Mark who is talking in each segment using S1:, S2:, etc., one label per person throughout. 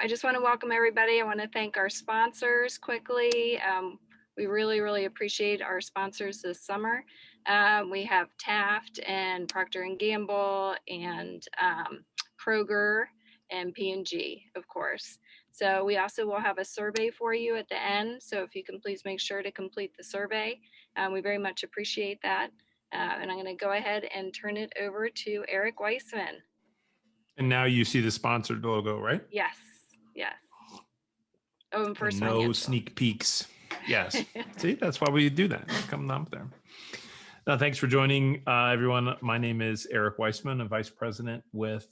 S1: I just want to welcome everybody. I want to thank our sponsors quickly. We really appreciate our sponsors this summer. We have Taft and Procter & Gamble and Kroger and P&G, of course. So we also will have a survey for you at the end. So if you can please make sure to complete the survey. We very much appreciate that. And I'm going to go ahead and turn it over to Eric Weissman.
S2: And now you see the sponsored logo, right?
S1: Yes. Oh, and First
S2: no
S1: Financial.
S2: Sneak peeks. Yes. See, that's why we do that. Come up there. Thanks for joining, everyone. My name is Eric Weissman, a vice president with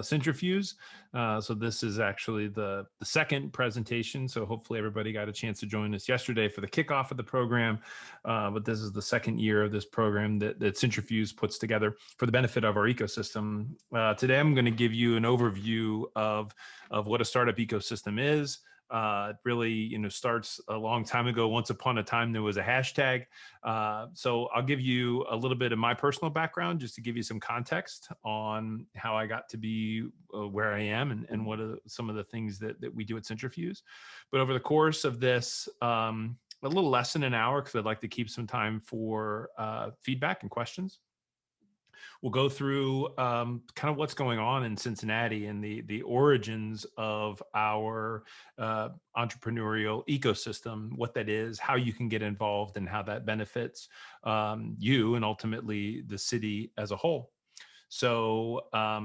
S2: Centrifuge. So this is actually the second presentation. So hopefully everybody got a chance to join us yesterday for the kickoff of the program. But this is the second year of this program that Centrifuge puts together for the benefit of our ecosystem. Today, I'm going to give you an overview of what a startup ecosystem is. It really, starts a long time ago. Once upon a time, there was a hashtag. So I'll give you a little bit of my personal background just to give you some context on how I got to be where I am and what are some of the things that we do at Centrifuge. But over the course of this, a little less than an hour, because I'd like to keep some time for feedback and questions. We'll go through kind of what's going on in Cincinnati and the origins of our entrepreneurial ecosystem, what that is, how you can get involved, and how that benefits you and ultimately the city as a whole. So let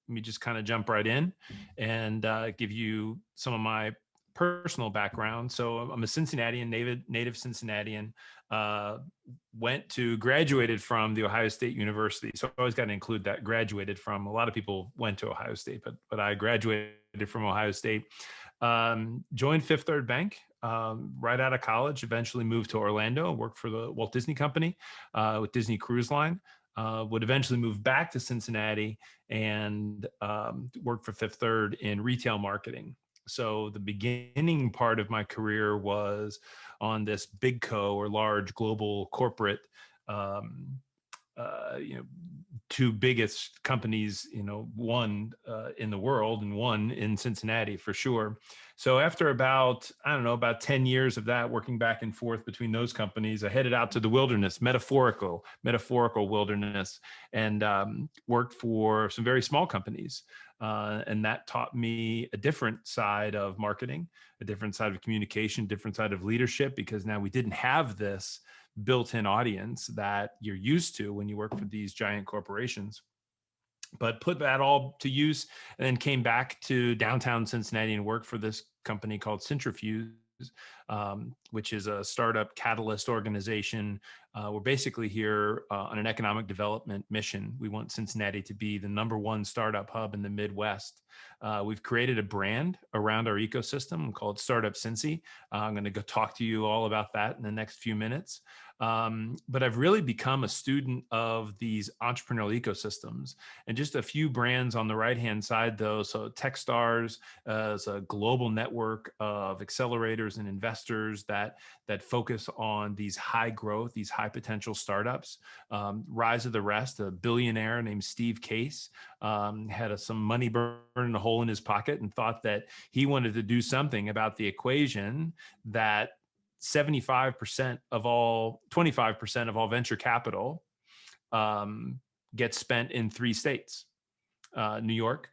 S2: me just kind of jump right in and give you some of my personal background. So I'm a Cincinnatian, native Cincinnatian, graduated from the Ohio State University. So I always got to include that, graduated from. A lot of people went to Ohio State, but I graduated from Ohio State. Joined Fifth Third Bank right out of college, eventually moved to Orlando, worked for the Walt Disney Company with Disney Cruise Line. Would eventually move back to Cincinnati and worked for Fifth Third in retail marketing. So the beginning part of my career was on this big co or large global corporate, two biggest companies, one in the world and one in Cincinnati for sure. So after about 10 years of that, working back and forth between those companies, I headed out to the wilderness, metaphorical wilderness, and worked for some very small companies. And that taught me a different side of marketing, a different side of communication, different side of leadership, because now we didn't have this built-in audience that you're used to when you work for these giant corporations. But put that all to use and then came back to downtown Cincinnati and worked for this company called Centrifuge, which is a startup catalyst organization. We're basically here on an economic development mission. We want Cincinnati to be the #1 startup hub in the Midwest. We've created a brand around our ecosystem called Startup Cincy. I'm going to go talk to you all about that in the next few minutes. But I've really become a student of these entrepreneurial ecosystems, and just a few brands on the right-hand side though. So Techstars is a global network of accelerators and investors that focus on these high growth, these high potential startups. Rise of the Rest, a billionaire named Steve Case, had some money burning a hole in his pocket and thought that he wanted to do something about the equation that 25% of all venture capital gets spent in 3 states, New York,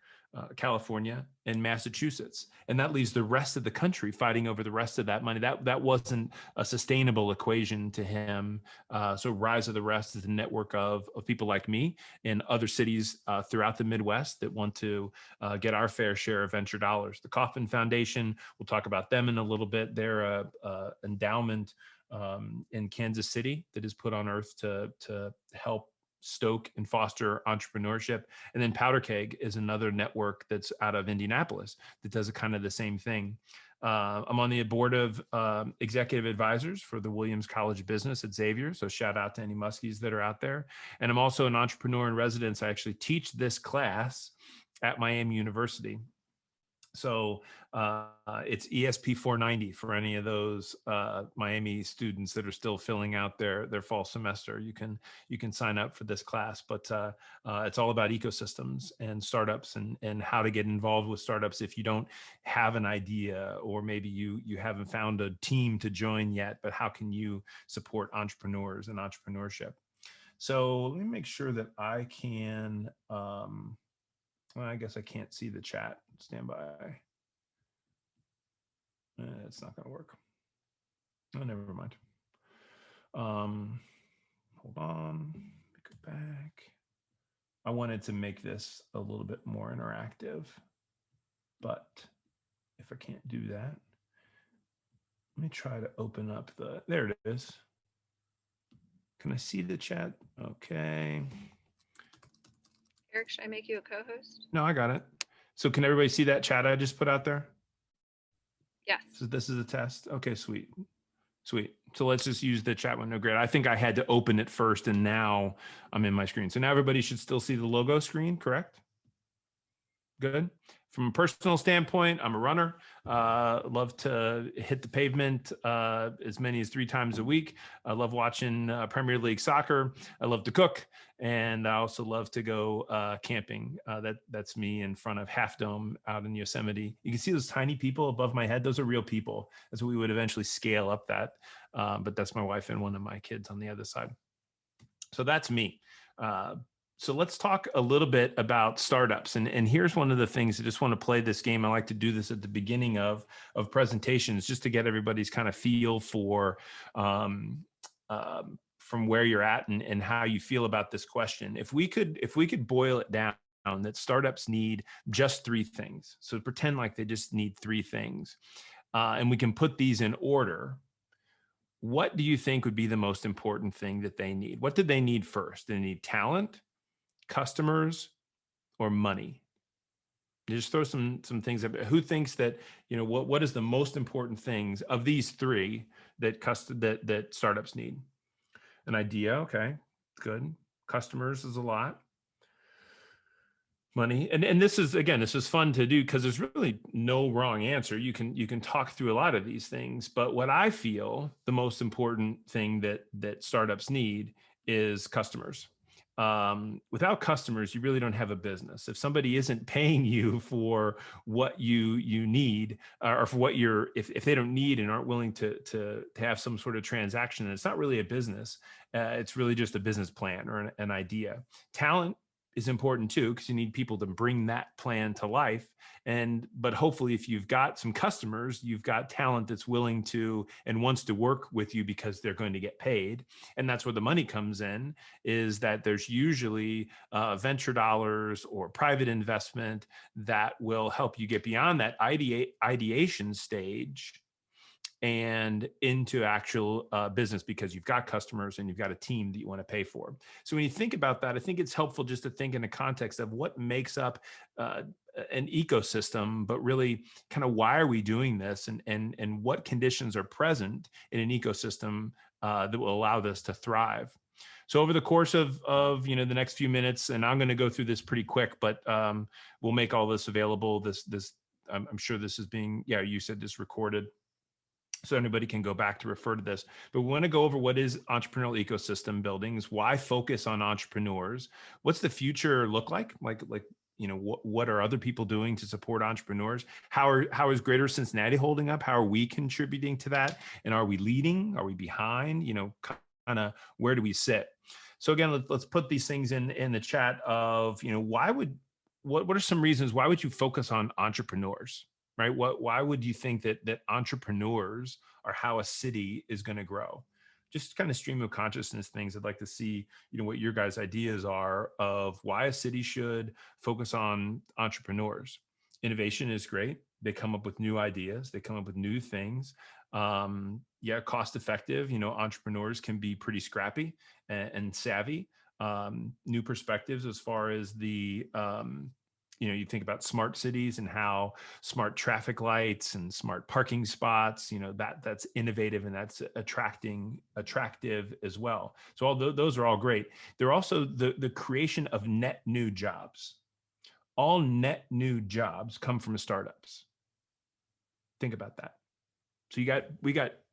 S2: California, and Massachusetts. And that leaves the rest of the country fighting over the rest of that money. That wasn't a sustainable equation to him. So Rise of the Rest is a network of people like me in other cities throughout the Midwest that want to get our fair share of venture dollars. The Kaufman Foundation, we'll talk about them in a little bit. They're a endowment in Kansas City that is put on earth to help stoke and foster entrepreneurship. And then Powder Keg is another network that's out of Indianapolis that does kind of the same thing. I'm on the board of executive advisors for the Williams College of Business at Xavier. So shout out to any Muskies that are out there. And I'm also an entrepreneur in residence. I actually teach this class at Miami University. So it's ESP 490 for any of those Miami students that are still filling out their fall semester. You can sign up for this class, but it's all about ecosystems and startups and how to get involved with startups if you don't have an idea, or maybe you haven't found a team to join yet. But how can you support entrepreneurs and entrepreneurship? So let me make sure that I can. Well, I guess I can't see the chat. Stand by. It's not going to work. Oh, never mind. Hold on. Go back. I wanted to make this a little bit more interactive, but if I can't do that, let me try to open up the. There it is. Can I see the chat? Okay.
S1: Eric, should I make you a co-host?
S2: No, I got it. So can everybody see that chat I just put out there?
S1: Yes.
S2: So this is a test. Okay, sweet. Sweet. So let's just use the chat window grid. I think I had to open it first, and now I'm in my screen. So now everybody should still see the logo screen, correct? Good. From a personal standpoint, I'm a runner. Love to hit the pavement as many as 3 times a week. I love watching Premier League soccer. I love to cook, and I also love to go camping. That's me in front of Half Dome out in Yosemite. You can see those tiny people above my head. Those are real people. That's what we would eventually scale up that. But that's my wife and one of my kids on the other side. So that's me. So let's talk a little bit about startups. And here's one of the things. I just want to play this game. I like to do this at the beginning of presentations, just to get everybody's kind of feel for from where you're at and how you feel about this question. If we could boil it down, that startups need just 3 things. So pretend like they just need 3 things, and we can put these in order. What do you think would be the most important thing that they need? What did they need first? They need talent, customers, or money? Just throw some things up. Who thinks that, what is the most important things of these 3 that startups need? An idea, okay, good. Customers is a lot. Money, and this is fun to do because there's really no wrong answer. You can talk through a lot of these things, but what I feel the most important thing that startups need is customers. Without customers, you really don't have a business. If somebody isn't paying you for what you need, or for what if they don't need and aren't willing to have some sort of transaction, it's not really a business. It's really just a business plan or an idea. Talent is important too, because you need people to bring that plan to life. But hopefully, if you've got some customers, you've got talent that's willing to and wants to work with you because they're going to get paid. And that's where the money comes in, is that there's usually venture dollars or private investment that will help you get beyond that ideation stage and into actual business, because you've got customers and you've got a team that you want to pay for. So when you think about that, I think it's helpful just to think in the context of what makes up an ecosystem, but really kind of why are we doing this, and what conditions are present in an ecosystem that will allow this to thrive. So over the course of the next few minutes, and I'm going to go through this pretty quick, but we'll make all this available. I'm sure this is being, you said this recorded, so anybody can go back to refer to this. But we want to go over what is entrepreneurial ecosystem buildings, why focus on entrepreneurs, what's the future look like what are other people doing to support entrepreneurs, how is Greater Cincinnati holding up, how are we contributing to that, and are we leading, are we behind, kind of where do we sit? So again, let's put these things in the chat of, what are some reasons why would you focus on entrepreneurs? Right? Why would you think that entrepreneurs are how a city is going to grow? Just kind of stream of consciousness things. I'd like to see, what your guys' ideas are of why a city should focus on entrepreneurs. Innovation is great. They come up with new ideas. They come up with new things. Cost effective. Entrepreneurs can be pretty scrappy and savvy. New perspectives as far as the you think about smart cities and how smart traffic lights and smart parking spots, that's innovative and that's attractive as well. So those are all great. They're also the creation of net new jobs. all net new jobs come from startups. Think about that. So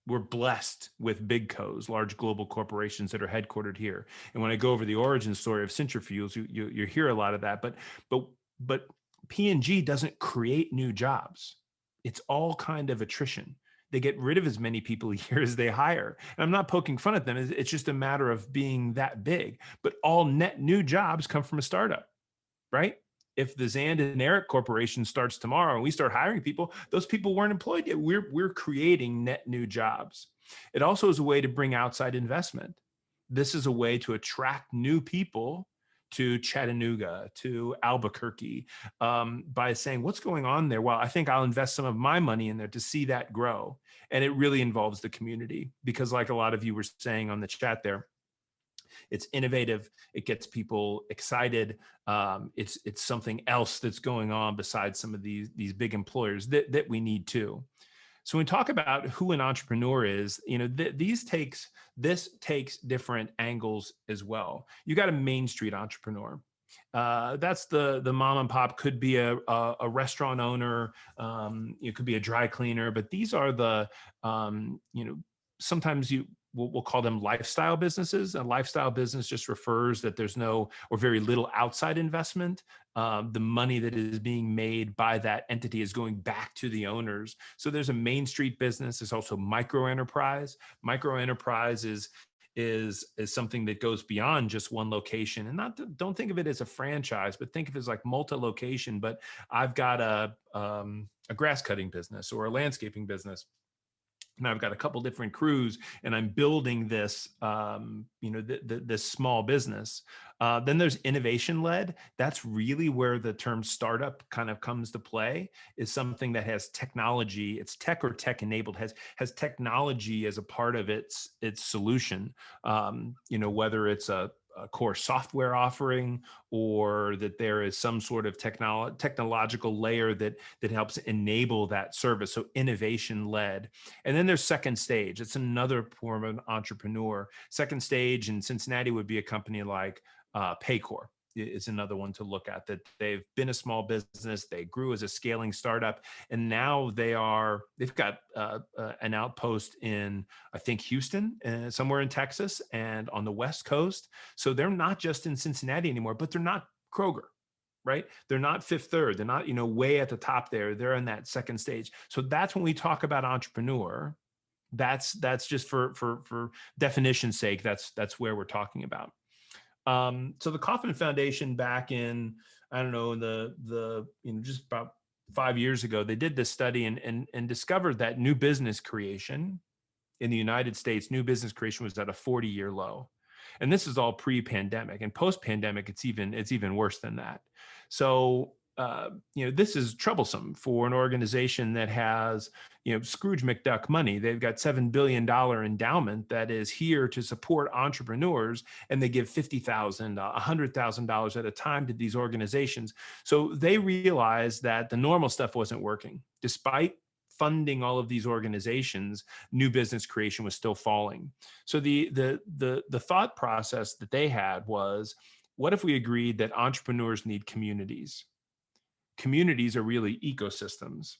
S2: we're blessed with big cos, large global corporations that are headquartered here. And when I go over the origin story of Centrifuels, you hear a lot of that. But P&G doesn't create new jobs. It's all kind of attrition. They get rid of as many people here as they hire. And I'm not poking fun at them. It's just a matter of being that big. But all net new jobs come from a startup, right? If the Zand and Eric Corporation starts tomorrow and we start hiring people, those people weren't employed yet. We're creating net new jobs. It also is a way to bring outside investment. This is a way to attract new people to Chattanooga, to Albuquerque, by saying, what's going on there? Well, I think I'll invest some of my money in there to see that grow. And it really involves the community because, like a lot of you were saying on the chat there, it's innovative. It gets people excited. It's something else that's going on besides some of these big employers that we need too. So when we talk about who an entrepreneur is, this takes different angles as well. You got a Main Street entrepreneur. That's the mom and pop, could be a restaurant owner, it could be a dry cleaner, but these are the sometimes we'll call them lifestyle businesses. A lifestyle business just refers that there's no or very little outside investment. The money that is being made by that entity is going back to the owners. So there's a Main Street business. There's also micro enterprise. Micro enterprise is something that goes beyond just one location, and don't think of it as a franchise, but think of it as like multi-location. But I've got a grass cutting business or a landscaping business. And I've got a couple different crews, and I'm building this, this small business. Then there's innovation led. That's really where the term startup kind of comes to play. Is something that has technology. It's tech or tech enabled. Has technology as a part of its solution. Whether it's a core software offering, or that there is some sort of technological layer that helps enable that service. So innovation led. And then there's second stage. It's another form of an entrepreneur. Second stage in Cincinnati would be a company like Paycor. Is another one to look at, that they've been a small business. They grew as a scaling startup, and now they've got an outpost in, I think, Houston, somewhere in Texas, and on the West Coast. So they're not just in Cincinnati anymore, but they're not Kroger, right? They're not Fifth Third. They're not, way at the top there. They're in that second stage. So that's when we talk about entrepreneur. That's just for definition's sake. That's where we're talking about. So the Kaufman Foundation, back in, I don't know, just about 5 years ago, they did this study and discovered that new business creation in the United States, new business creation was at a 40-year low. And this is all pre-pandemic, and post-pandemic, it's even worse than that. So, this is troublesome for an organization that has, Scrooge McDuck money. They've got $7 billion endowment that is here to support entrepreneurs, and they give $50,000, $100,000 at a time to these organizations. So they realized that the normal stuff wasn't working. Despite funding all of these organizations, new business creation was still falling. So the thought process that they had was, what if we agreed that entrepreneurs need communities? Communities are really ecosystems.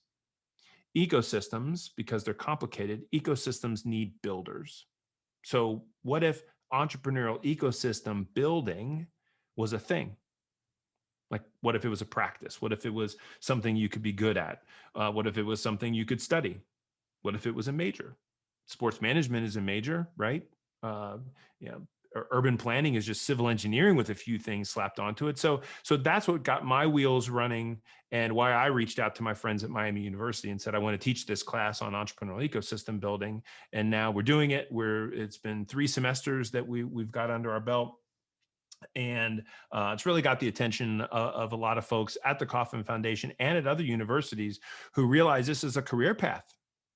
S2: Ecosystems, because they're complicated, ecosystems need builders. So what if entrepreneurial ecosystem building was a thing? Like, what if it was a practice? What if it was something you could be good at? What if it was something you could study? What if it was a major? Sports management is a major, right? Urban planning is just civil engineering with a few things slapped onto it. So that's what got my wheels running, and why I reached out to my friends at Miami University and said, I want to teach this class on entrepreneurial ecosystem building. And now we're doing it. It's been 3 semesters that we've got under our belt. And it's really got the attention of a lot of folks at the Kaufman Foundation and at other universities who realize this is a career path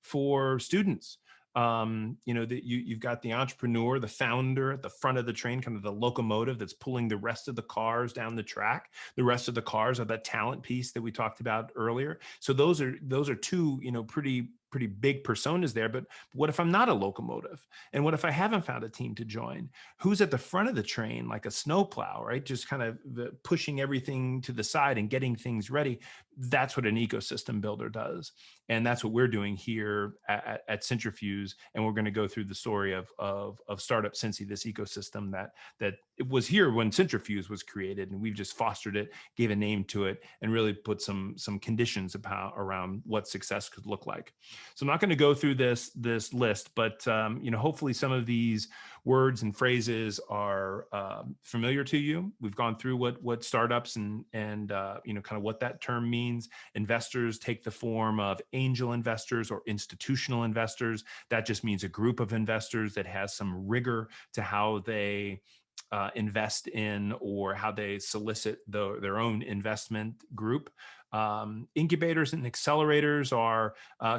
S2: for students. That you've got the entrepreneur, the founder at the front of the train, kind of the locomotive that's pulling the rest of the cars down the track. The rest of the cars are that talent piece that we talked about earlier. So those are 2, pretty pretty big personas there, but what if I'm not a locomotive? And what if I haven't found a team to join? Who's at the front of the train, like a snowplow, right? Just kind of pushing everything to the side and getting things ready. That's what an ecosystem builder does. And that's what we're doing here at Centrifuge. And we're going to go through the story of Startup Cincy, this ecosystem that it was here when Centrifuge was created, and we've just fostered it, gave a name to it, and really put some conditions around what success could look like. So I'm not going to go through this list, but hopefully some of these words and phrases are familiar to you. We've gone through what startups and kind of what that term means. Investors take the form of angel investors or institutional investors. That just means a group of investors that has some rigor to how they invest in or how they solicit their own investment group. Incubators and accelerators are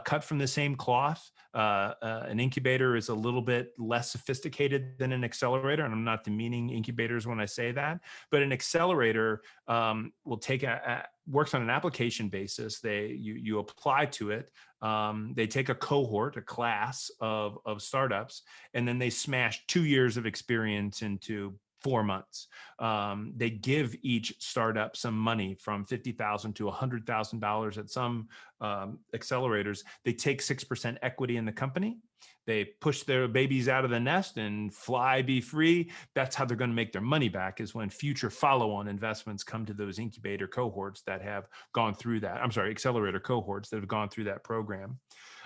S2: cut from the same cloth. An incubator is a little bit less sophisticated than an accelerator, and I'm not demeaning incubators when I say that, but an accelerator will take works on an application basis. You apply to it. They take a cohort, a class of startups, and then they smash 2 years of experience into 4 months. They give each startup some money, from $50,000 to $100,000 at some accelerators. They take 6% equity in the company. They push their babies out of the nest and fly, be free. That's how they're going to make their money back, is when future follow-on investments come to those incubator cohorts that have gone through that. I'm sorry, accelerator cohorts that have gone through that program.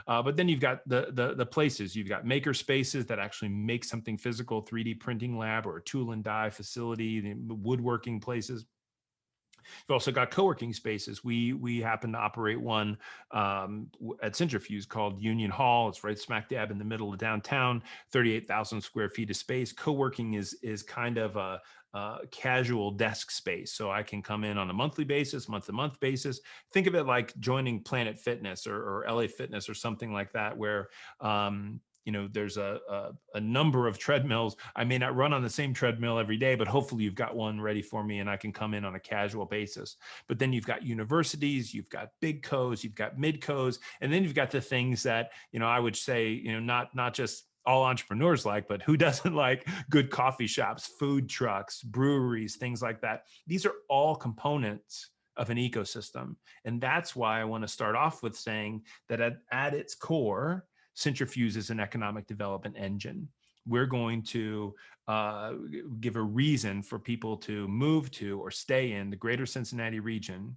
S2: But then you've got the places. You've got maker spaces that actually make something physical, 3D printing lab or a tool and die facility, the woodworking places. You've also got co-working spaces. We happen to operate one at Centrifuge called Union Hall. It's right smack dab in the middle of downtown, 38,000 square feet of space. Co-working is kind of a casual desk space. So I can come in on a monthly basis, month-to-month basis. Think of it like joining Planet Fitness or LA Fitness or something like that, where there's a number of treadmills. I may not run on the same treadmill every day, but hopefully you've got one ready for me and I can come in on a casual basis. But then you've got universities, you've got big co's, you've got mid co's, and then you've got the things that, I would say, not just all entrepreneurs like, but who doesn't like good coffee shops, food trucks, breweries, things like that. These are all components of an ecosystem. And that's why I want to start off with saying that at its core, Centrifuge is an economic development engine. We're going to give a reason for people to move to or stay in the greater Cincinnati region.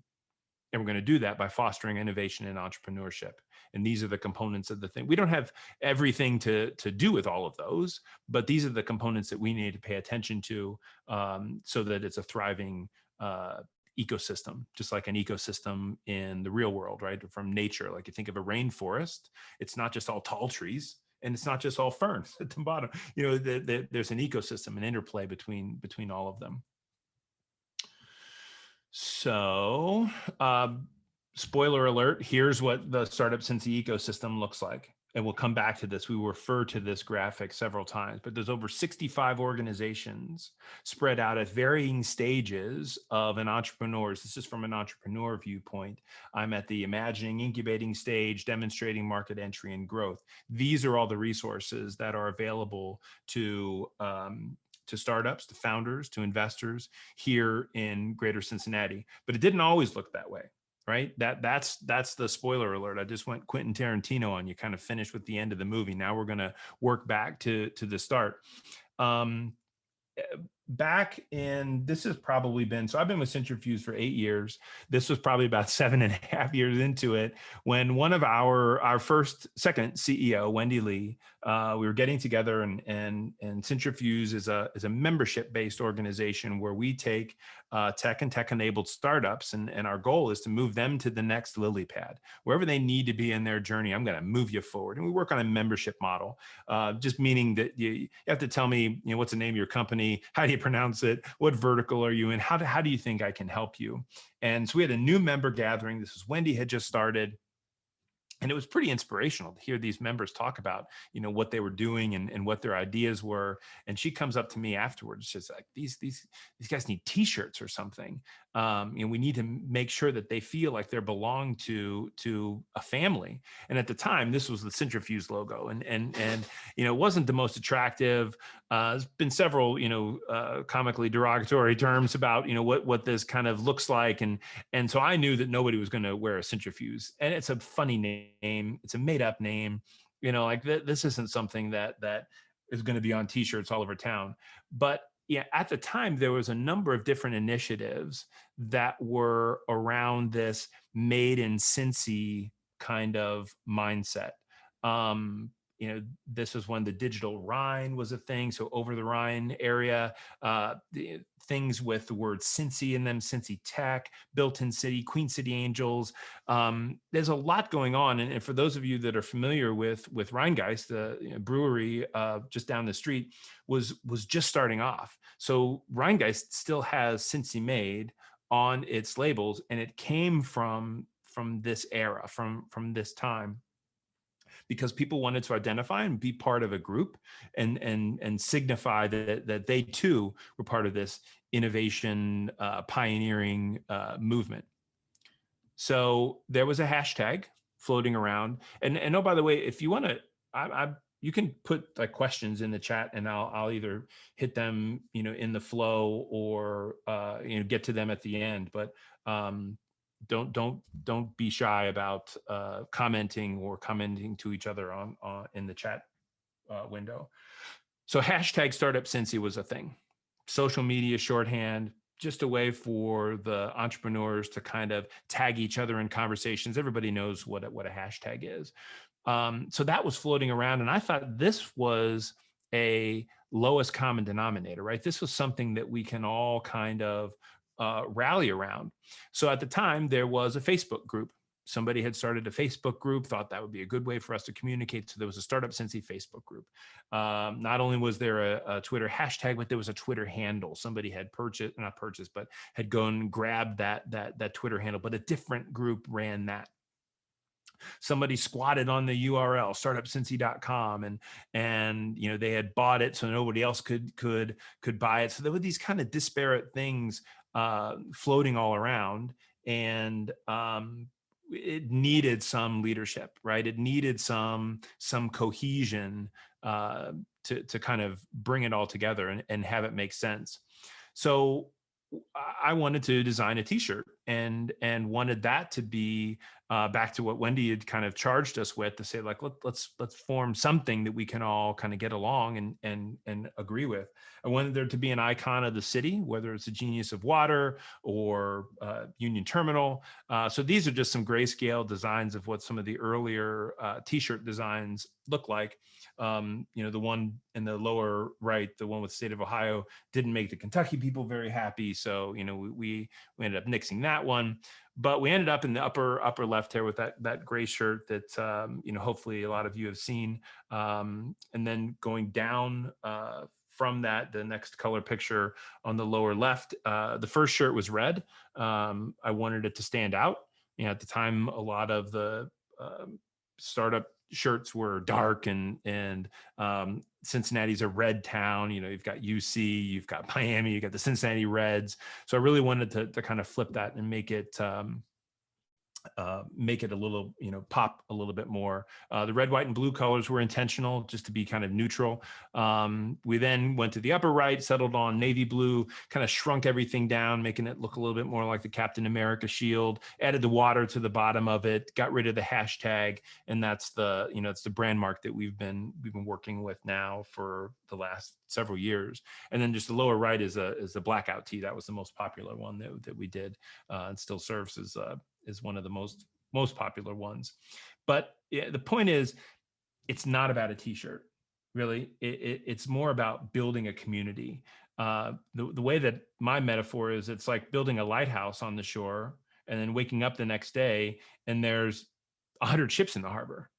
S2: And we're going to do that by fostering innovation and entrepreneurship. And these are the components of the thing. We don't have everything to do with all of those, but these are the components that we need to pay attention to so that it's a thriving ecosystem, just like an ecosystem in the real world, right? From nature. Like you think of a rainforest, it's not just all tall trees and it's not just all ferns at the bottom. There's an ecosystem, an interplay between all of them. So, spoiler alert, here's what the Startup Cincy ecosystem looks like. And we'll come back to this. We refer to this graphic several times, but there's over 65 organizations spread out at varying stages of an entrepreneur's. This is from an entrepreneur viewpoint. I'm at the imagining, incubating stage, demonstrating market entry and growth. These are all the resources that are available to startups, to founders, to investors here in Greater Cincinnati. But it didn't always look that way, right? That's the spoiler alert. I just went Quentin Tarantino on you, kind of finished with the end of the movie. Now we're going to work back to the start. Back in, this has probably been, so I've been with Centrifuge for 8 years. This was probably about 7.5 years into it when one of our second CEO, Wendy Lee, we were getting together and Centrifuge is a membership-based organization where we take tech and tech-enabled startups, and our goal is to move them to the next lily pad. Wherever they need to be in their journey, I'm going to move you forward. And we work on a membership model, just meaning that you have to tell me, what's the name of your company? How do you pronounce it? What vertical are you in? How do you think I can help you? And so we had a new member gathering. This was Wendy had just started. And it was pretty inspirational to hear these members talk about, what they were doing and what their ideas were. And she comes up to me afterwards. She's like, these guys need T-shirts or something. We need to make sure that they feel like they're belong to a family. And at the time, this was the Centrifuge logo, and it wasn't the most attractive. There's been several comically derogatory terms about what this kind of looks like, and so I knew that nobody was going to wear a Centrifuge. And it's a funny name. It's a made up name. This isn't something that is going to be on t-shirts all over town. But yeah, at the time, there was a number of different initiatives that were around this made in Cincy kind of mindset. Um, this was when the digital Rhine was a thing. So over the Rhine area, things with the word Cincy in them, Cincy Tech, Built-in City, Queen City Angels. There's a lot going on. And for those of you that are familiar with Rheingeist, the brewery just down the street was just starting off. So Rheingeist still has Cincy made on its labels, and it came from this era, from this time, because people wanted to identify and be part of a group and signify that they too were part of this innovation pioneering movement. So there was a hashtag floating around, and oh, by the way, if you want to, you can put like questions in the chat, and I'll either hit them in the flow, or get to them at the end. But don't be shy about commenting to each other on in the chat window. So hashtag Startup Cincy was a thing. Social media shorthand, just a way for the entrepreneurs to kind of tag each other in conversations. Everybody knows what a hashtag is. So that was floating around, and I thought this was a lowest common denominator, right? This was something that we can all kind of rally around. So at the time, there was a Facebook group. Somebody had started a Facebook group, thought that would be a good way for us to communicate. So there was a Startup Cincy Facebook group. Not only was there a Twitter hashtag, but there was a Twitter handle. Somebody had not purchased, but had gone and grabbed that Twitter handle, but a different group ran that. Somebody squatted on the URL startupcincy.com, and they had bought it so nobody else could buy it. So there were these kind of disparate things floating all around, and it needed some leadership, right? It needed some cohesion to kind of bring it all together and have it make sense. So I wanted to design a t-shirt and wanted that to be back to what Wendy had kind of charged us with, to say like, let's form something that we can all kind of get along and agree with. I wanted there to be an icon of the city, whether it's a Genius of Water or Union Terminal. So these are just some grayscale designs of what some of the earlier t-shirt designs look like. The one in the lower right, the one with the state of Ohio, didn't make the Kentucky people very happy. So, we ended up nixing that one, but we ended up in the upper left here with that gray shirt that, hopefully a lot of you have seen. And then going down from that, the next color picture on the lower left, the first shirt was red. I wanted it to stand out. At the time, a lot of the startup shirts were dark, and Cincinnati's a red town. You've got UC, you've got Miami, you've got the Cincinnati Reds. So I really wanted to kind of flip that and make it a little, pop a little bit more. The red, white, and blue colors were intentional, just to be kind of neutral. We then went to the upper right, settled on navy blue, kind of shrunk everything down, making it look a little bit more like the Captain America shield, added the water to the bottom of it, got rid of the hashtag. And that's it's the brand mark that we've been working with now for the last several years. And then just the lower right is the blackout tee. That was the most popular one that we did, and still serves as one of the most popular ones. But yeah, the point is, it's not about a t-shirt, really. It's more about building a community. The way that my metaphor is, it's like building a lighthouse on the shore and then waking up the next day and there's 100 ships in the harbor,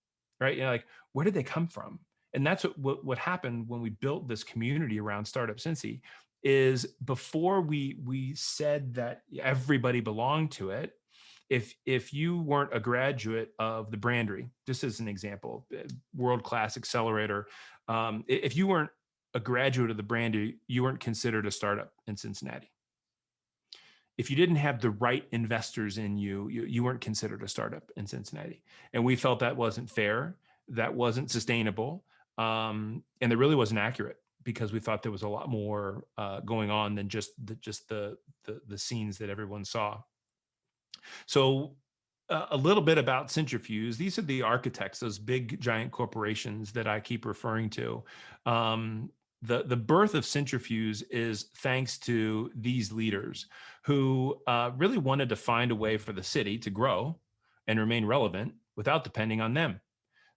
S2: right? Like, where did they come from? And that's what happened when we built this community around Startup Cincy. Is before we said that everybody belonged to it, if you weren't a graduate of the Brandery, just as an example, world-class accelerator, if you weren't a graduate of the Brandery, you weren't considered a startup in Cincinnati. if you didn't have the right investors in you weren't considered a startup in Cincinnati. And we felt that wasn't fair, that wasn't sustainable, and that really wasn't accurate, because we thought there was a lot more going on than just the scenes that everyone saw. So a little bit about Centrifuge. These are the architects, those big giant corporations that I keep referring to. The birth of Centrifuge is thanks to these leaders who really wanted to find a way for the city to grow and remain relevant without depending on them.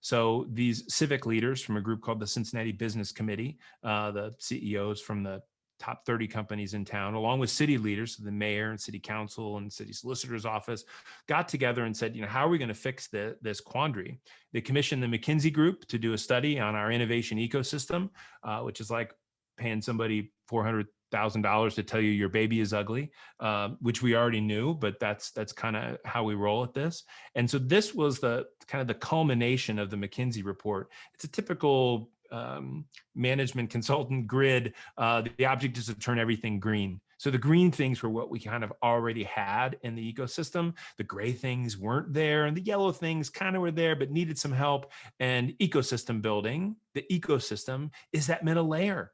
S2: So these civic leaders from a group called the Cincinnati Business Committee, the CEOs from the top 30 companies in town, along with city leaders, the mayor and city council and city solicitor's office, got together and said, how are we going to fix this quandary? They commissioned the McKinsey Group to do a study on our innovation ecosystem, which is like paying somebody $400,000 to tell you your baby is ugly, which we already knew, but that's kind of how we roll at this. And so this was the kind of the culmination of the McKinsey report. It's a typical management consultant grid. The object is to turn everything green. So the green things were what we kind of already had in the ecosystem. The gray things weren't there, and the yellow things kind of were there, but needed some help. And ecosystem building, the ecosystem is that middle layer.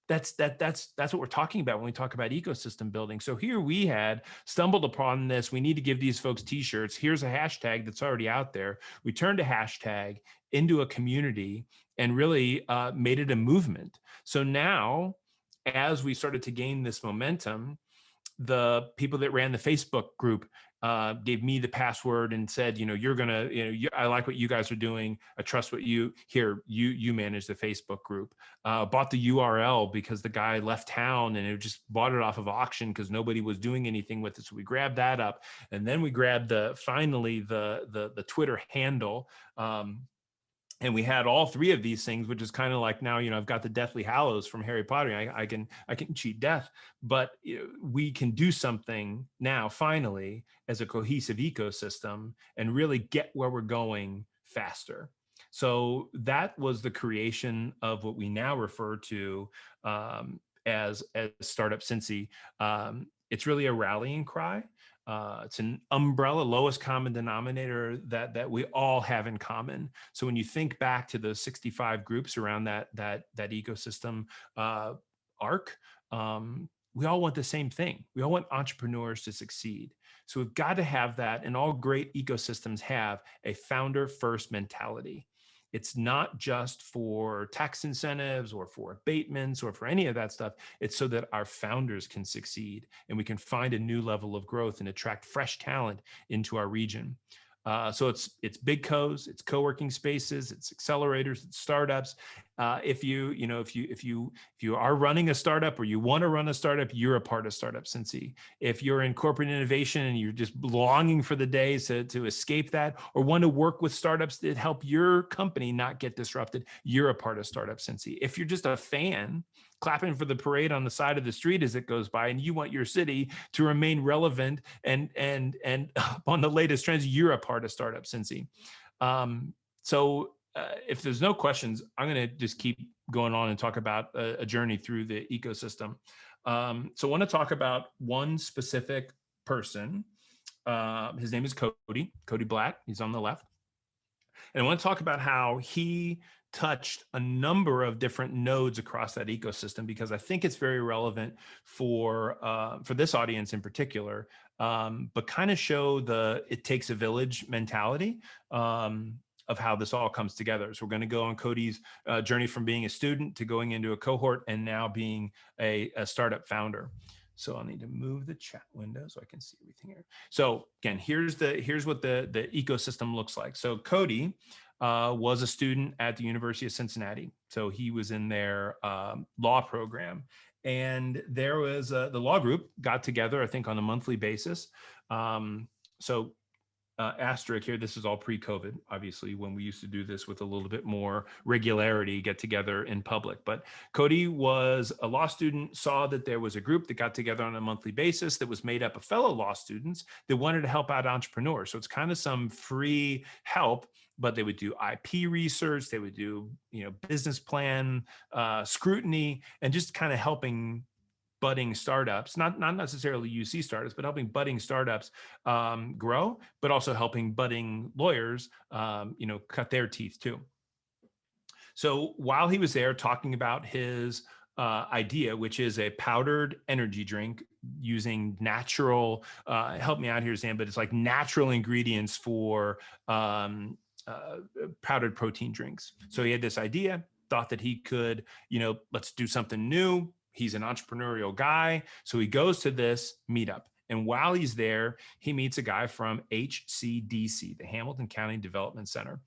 S2: That's what we're talking about when we talk about ecosystem building. So here we had stumbled upon this. We need to give these folks t-shirts. Here's a hashtag that's already out there. We turned a hashtag into a community and really made it a movement. So now, as we started to gain this momentum, the people that ran the Facebook group gave me the password and said, you're gonna, I like what you guys are doing. I trust what you manage the Facebook group. Bought the URL because the guy left town and it just bought it off of auction because nobody was doing anything with it. So we grabbed that up, and then we grabbed finally the Twitter handle. And we had all three of these things, which is kind of like now, I've got the Deathly Hallows from Harry Potter. I can cheat death, but we can do something now finally as a cohesive ecosystem and really get where we're going faster. So that was the creation of what we now refer to as Startup Cincy. It's really a rallying cry. It's an umbrella, lowest common denominator that we all have in common. So when you think back to those 65 groups around that ecosystem arc, we all want the same thing. We all want entrepreneurs to succeed. So we've got to have that, and all great ecosystems have a founder first mentality. It's not just for tax incentives or for abatements or for any of that stuff. It's so that our founders can succeed and we can find a new level of growth and attract fresh talent into our region. So it's big co's, it's co-working spaces, it's accelerators, it's startups. If you are running a startup or you want to run a startup, you're a part of Startup Cincy. If you're in corporate innovation and you're just longing for the days to escape that, or want to work with startups that help your company not get disrupted, you're a part of Startup Cincy. If you're just a fan clapping for the parade on the side of the street as it goes by, and you want your city to remain relevant and on the latest trends, you're a part of Startup Cincy. If there's no questions, I'm going to just keep going on and talk about a journey through the ecosystem. So I want to talk about one specific person. His name is Cody Black. He's on the left. And I want to talk about how he touched a number of different nodes across that ecosystem, because I think it's very relevant for this audience in particular, but kind of show the it takes a village mentality of how this all comes together. So we're going to go on Cody's journey from being a student to going into a cohort and now being a startup founder. So I'll need to move the chat window so I can see everything here. So again, here's what the ecosystem looks like. So Cody was a student at the University of Cincinnati. So he was in their law program. And there was the law group got together, I think, on a monthly basis. Asterisk here, this is all pre-COVID, obviously, when we used to do this with a little bit more regularity, get together in public. But Cody was a law student, saw that there was a group that got together on a monthly basis that was made up of fellow law students that wanted to help out entrepreneurs. So it's kind of some free help, but they would do IP research, they would do business plan scrutiny, and just kind of helping budding startups, not necessarily UC startups, but helping budding startups grow, but also helping budding lawyers, cut their teeth too. So while he was there talking about his idea, which is a powdered energy drink using natural, help me out here, Sam, but it's like natural ingredients for powdered protein drinks. So he had this idea, thought that he could, let's do something new. He's an entrepreneurial guy. So he goes to this meetup. And while he's there, he meets a guy from HCDC, the Hamilton County Development Center.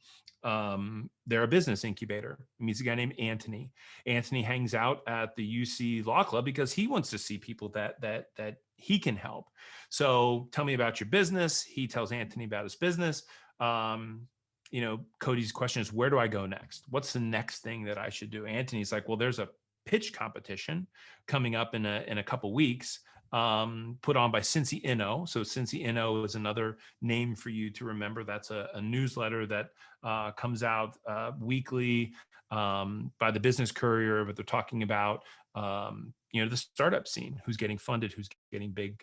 S2: They're a business incubator. He meets a guy named Anthony. Anthony hangs out at the UC Law Club because he wants to see people that he can help. So tell me about your business. He tells Anthony about his business. Cody's question is, where do I go next? What's the next thing that I should do? Anthony's like, well, there's a pitch competition coming up in a couple weeks, put on by Cincy Inno. So Cincy Inno is another name for you to remember. That's a newsletter that comes out weekly by the Business Courier, but they're talking about the startup scene, who's getting funded, who's getting big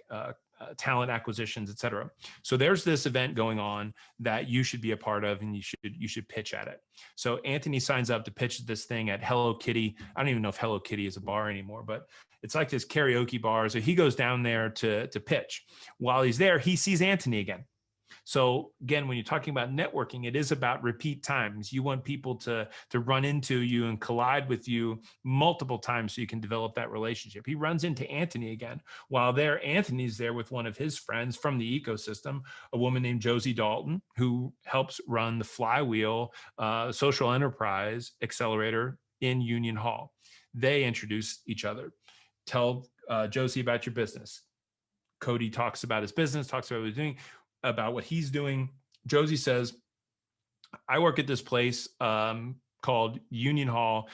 S2: talent acquisitions, et cetera. So there's this event going on that you should be a part of, and you should pitch at it. So Anthony signs up to pitch this thing at Hello Kitty. I don't even know if Hello Kitty is a bar anymore, but it's like this karaoke bar. So he goes down there to pitch. While he's there, he sees Anthony again. So again, when you're talking about networking, it is about repeat times. You want people to run into you and collide with you multiple times so you can develop that relationship. He runs into Anthony again. While there, Anthony's there with one of his friends from the ecosystem, a woman named Josie Dalton, who helps run the Flywheel social enterprise accelerator in Union Hall. They introduce each other. Tell Josie about your business. Cody talks about his business, talks about what he's doing, about what he's doing. Josie says, I work at this place called Union Hall.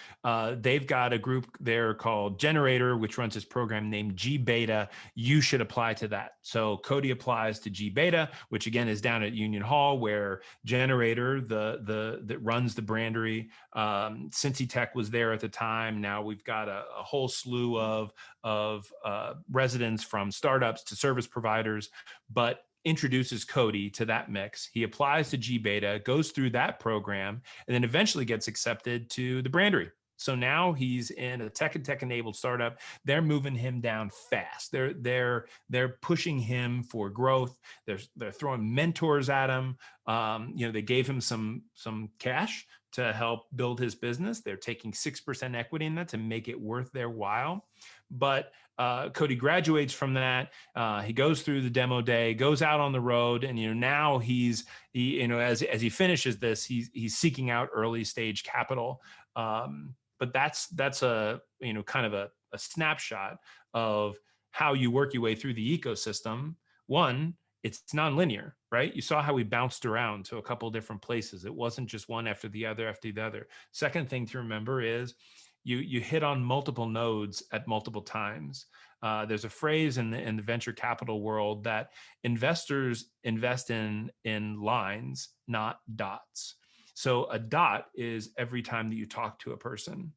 S2: They've got a group there called Generator, which runs this program named G Beta. You should apply to that. So Cody applies to G Beta, which again is down at Union Hall, where Generator, that runs the brandery, Cincy Tech was there at the time. Now we've got a whole slew of residents from startups to service providers, but introduces Cody to that mix. He applies to G Beta, goes through that program, and then eventually gets accepted to the brandery. So now he's in a tech and tech-enabled startup. They're moving him down fast. They're pushing him for growth. They're throwing mentors at him. They gave him some cash to help build his business. They're taking 6% equity in that to make it worth their while. But Cody graduates from that. He goes through the demo day, goes out on the road, and now as he finishes this, he's seeking out early stage capital. But that's a kind of a snapshot of how you work your way through the ecosystem. One, it's nonlinear, right? You saw how we bounced around to a couple of different places. It wasn't just one after the other. Second thing to remember is you hit on multiple nodes at multiple times. There's a phrase in the venture capital world that investors invest in lines, not dots. So a dot is every time that you talk to a person.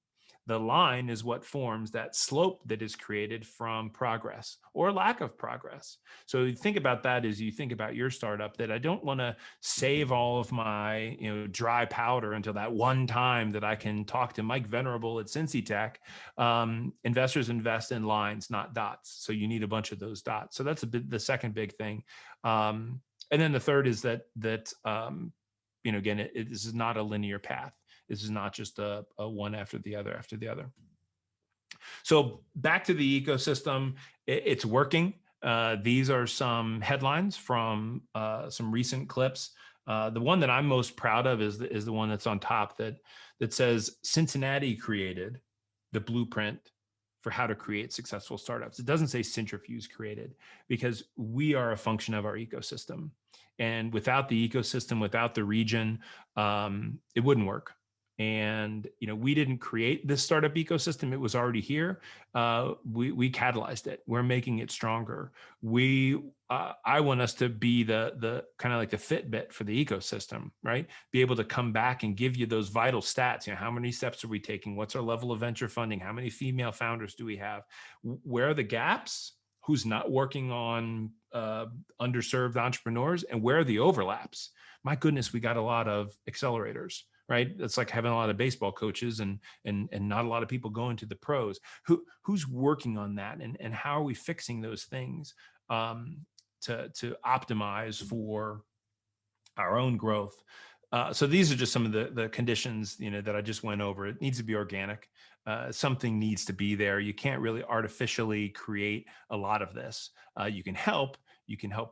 S2: The line is what forms that slope that is created from progress or lack of progress. So you think about that as you think about your startup, that I don't want to save all of my dry powder until that one time that I can talk to Mike Venerable at Cincy Tech. Investors invest in lines, not dots. So you need a bunch of those dots. So that's the second big thing. And then the third is that again, this is not a linear path. This is not just a one after the other. So back to the ecosystem, it's working. These are some headlines from some recent clips. The one that I'm most proud of is the one that's on top that says Cincinnati created the blueprint for how to create successful startups. It doesn't say Centrifuge created, because we are a function of our ecosystem. And without the ecosystem, without the region, it wouldn't work. And we didn't create this startup ecosystem; it was already here. We catalyzed it. We're making it stronger. I want us to be the kind of like the Fitbit for the ecosystem, right? Be able to come back and give you those vital stats. How many steps are we taking? What's our level of venture funding? How many female founders do we have? Where are the gaps? Who's not working on underserved entrepreneurs, and where are the overlaps? My goodness, we got a lot of accelerators, right? It's like having a lot of baseball coaches and not a lot of people going to the pros. Who's working on that, and how are we fixing those things to optimize for our own growth? So these are just some of the conditions that I just went over. It needs to be organic. Something needs to be there. You can't really artificially create a lot of this. You can help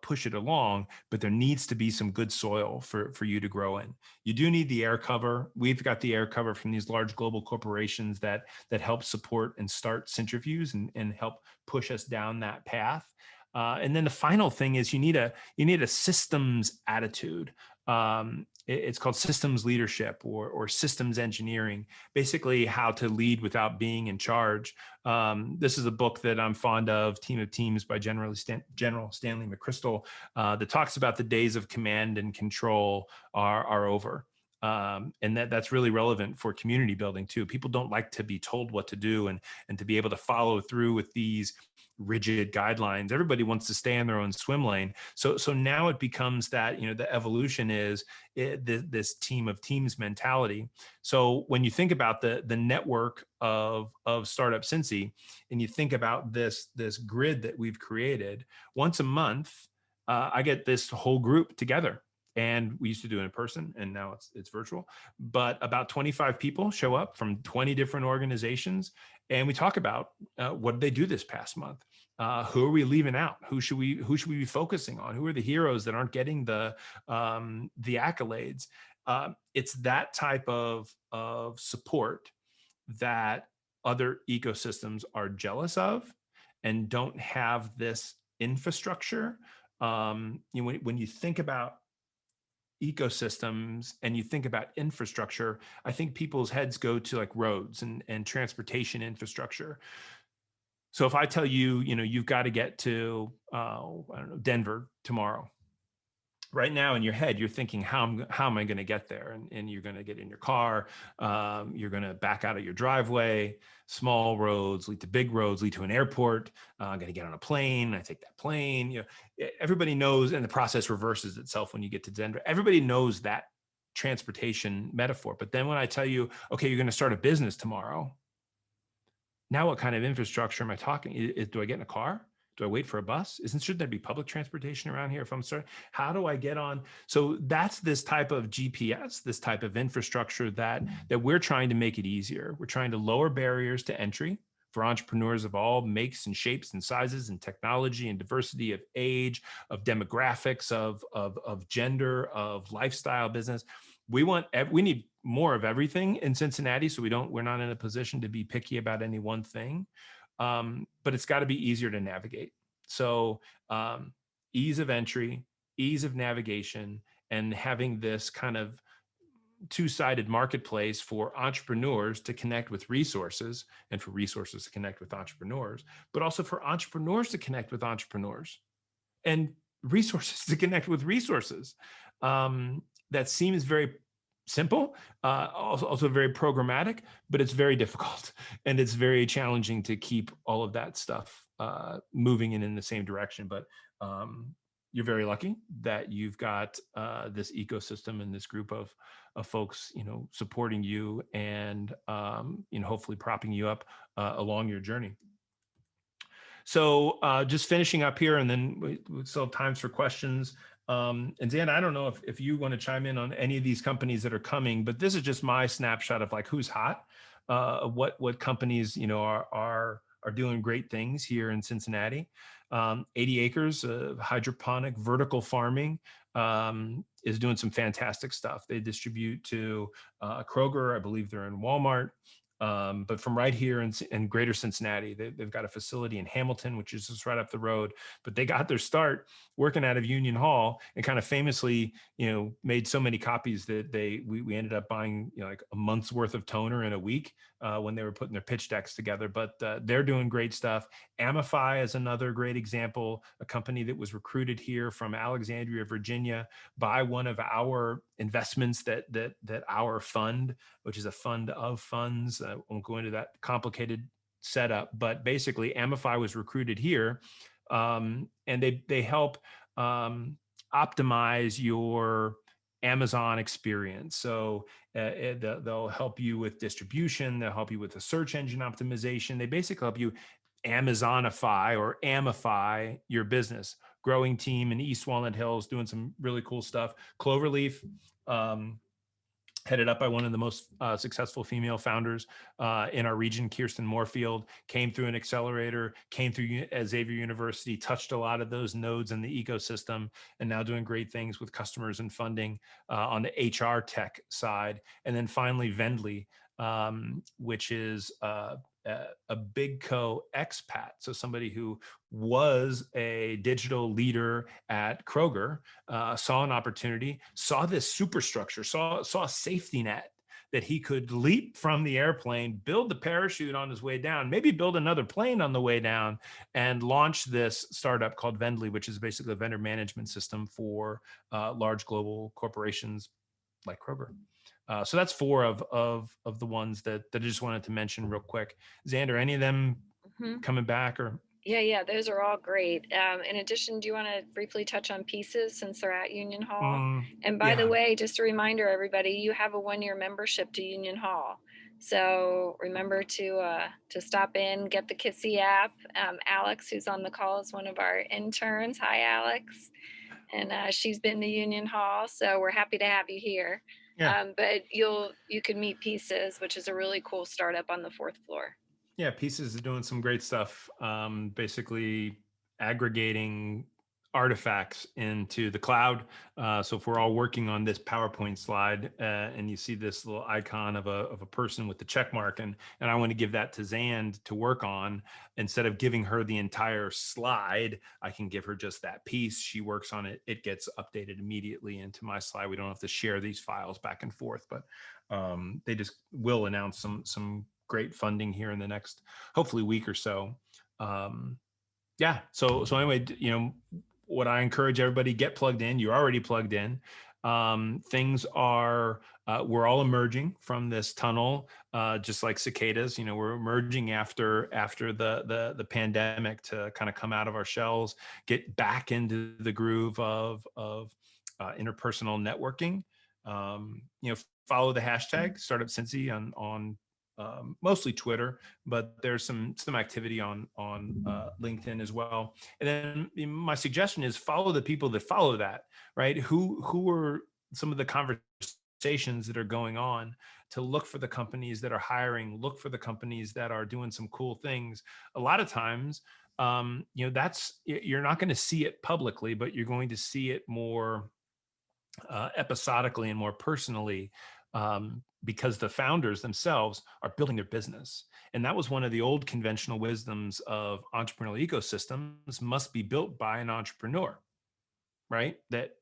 S2: push it along, but there needs to be some good soil for you to grow in. You do need the air cover. We've got the air cover from these large global corporations that help support and start centrifuges and help push us down that path. And then the final thing is you need a systems attitude. It's called systems leadership or systems engineering, basically how to lead without being in charge. This is a book that I'm fond of, Team of Teams by General Stanley McChrystal, that talks about the days of command and control are over. And that's really relevant for community building too. People don't like to be told what to do and to be able to follow through with these rigid guidelines. Everybody wants to stay in their own swim lane. So now it becomes that, the evolution is this team of teams mentality. So when you think about the network of Startup Cincy, and you think about this grid that we've created, once a month, I get this whole group together. And we used to do it in person, and now it's virtual. But about 25 people show up from 20 different organizations, and we talk about what did they do this past month. Who are we leaving out? Who should we be focusing on? Who are the heroes that aren't getting the accolades? It's that type of support that other ecosystems are jealous of and don't have this infrastructure. When you think about ecosystems and you think about infrastructure, I think people's heads go to like roads and transportation infrastructure. So if I tell you, you've got to get to, I don't know, Denver tomorrow, right now in your head, you're thinking, how am I going to get there? And you're going to get in your car. You're going to back out of your driveway. Small roads lead to big roads, lead to an airport. I'm going to get on a plane. I take that plane. Everybody knows, and the process reverses itself when you get to Denver. Everybody knows that transportation metaphor. But then when I tell you, okay, you're going to start a business tomorrow. Now, what kind of infrastructure am I talking? Do I get in a car? Do I wait for a bus? Shouldn't there be public transportation around here if I'm starting? How do I get on? So that's this type of GPS, this type of infrastructure that we're trying to make it easier. We're trying to lower barriers to entry for entrepreneurs of all makes and shapes and sizes and technology and diversity of age, of demographics, of gender, of lifestyle business. We need more of everything in Cincinnati, so we're not in a position to be picky about any one thing. But it's got to be easier to navigate. So ease of entry, ease of navigation, and having this kind of two-sided marketplace for entrepreneurs to connect with resources and for resources to connect with entrepreneurs, but also for entrepreneurs to connect with entrepreneurs and resources to connect with resources. That seems very simple, also very programmatic, but it's very difficult and it's very challenging to keep all of that stuff moving in the same direction. But you're very lucky that you've got this ecosystem and this group of folks, supporting you and hopefully propping you up along your journey. So just finishing up here, and then we still have times for questions. And Dan, I don't know if you want to chime in on any of these companies that are coming, but this is just my snapshot of like who's hot, what companies are doing great things here in Cincinnati. 80 acres of hydroponic vertical farming is doing some fantastic stuff. They distribute to Kroger, I believe they're in Walmart. But from right here in greater Cincinnati, they've got a facility in Hamilton, which is just right up the road. But they got their start working out of Union Hall, and kind of famously, made so many copies that we ended up buying, like a month's worth of toner in a week when they were putting their pitch decks together. But they're doing great stuff. Amify is another great example, a company that was recruited here from Alexandria, Virginia, by one of our investments that our fund, which is a fund of funds. I won't go into that complicated setup, but basically Amify was recruited here, and they help optimize your Amazon experience. So they'll help you with distribution. They'll help you with the search engine optimization. They basically help you Amazonify or Amify your business. Growing team in East Walnut Hills doing some really cool stuff. Cloverleaf, headed up by one of the most successful female founders in our region, Kirsten Moorfield, came through an accelerator, came through Xavier University, touched a lot of those nodes in the ecosystem, and now doing great things with customers and funding on the HR tech side. And then finally, Vendly, which is a big co expat. So somebody who was a digital leader at Kroger, saw an opportunity, saw this superstructure, saw a safety net that he could leap from the airplane, build the parachute on his way down, maybe build another plane on the way down, and launch this startup called Vendly, which is basically a vendor management system for large global corporations like Kroger. So that's four of the ones that I just wanted to mention real quick. Xander, any of them coming back or?
S1: Yeah, those are all great. In addition, do you want to briefly touch on Pieces since they're at Union Hall? And by the way, just a reminder, everybody, you have a 1-year membership to Union Hall. So remember to stop in, get the Kissy app. Alex, who's on the call, is one of our interns. Hi, Alex. And she's been to Union Hall, so we're happy to have you here.
S2: Yeah.
S1: But you can meet Pieces, which is a really cool startup on the 4th floor.
S2: Yeah, Pieces is doing some great stuff, basically aggregating artifacts into the cloud. So if we're all working on this PowerPoint slide and you see this little icon of a person with the check mark, and I want to give that to Zand to work on, instead of giving her the entire slide, I can give her just that piece. She works on it. It gets updated immediately into my slide. We don't have to share these files back and forth, but they just will announce some great funding here in the next, hopefully, week or so. Yeah. So anyway, what I encourage everybody, get plugged in. You're already plugged in. Things are, we're all emerging from this tunnel, just like cicadas. We're emerging after the pandemic to kind of come out of our shells, get back into the groove of interpersonal networking. Follow the hashtag Startup Cincy on mostly Twitter, but there's some activity on LinkedIn as well. And then my suggestion is follow the people that follow that, right? Who are some of the conversations that are going on, to look for the companies that are hiring, look for the companies that are doing some cool things. A lot of times, that's, you're not going to see it publicly, but you're going to see it more episodically and more personally, because the founders themselves are building their business. And that was one of the old conventional wisdoms of entrepreneurial ecosystems: must be built by an entrepreneur, right? That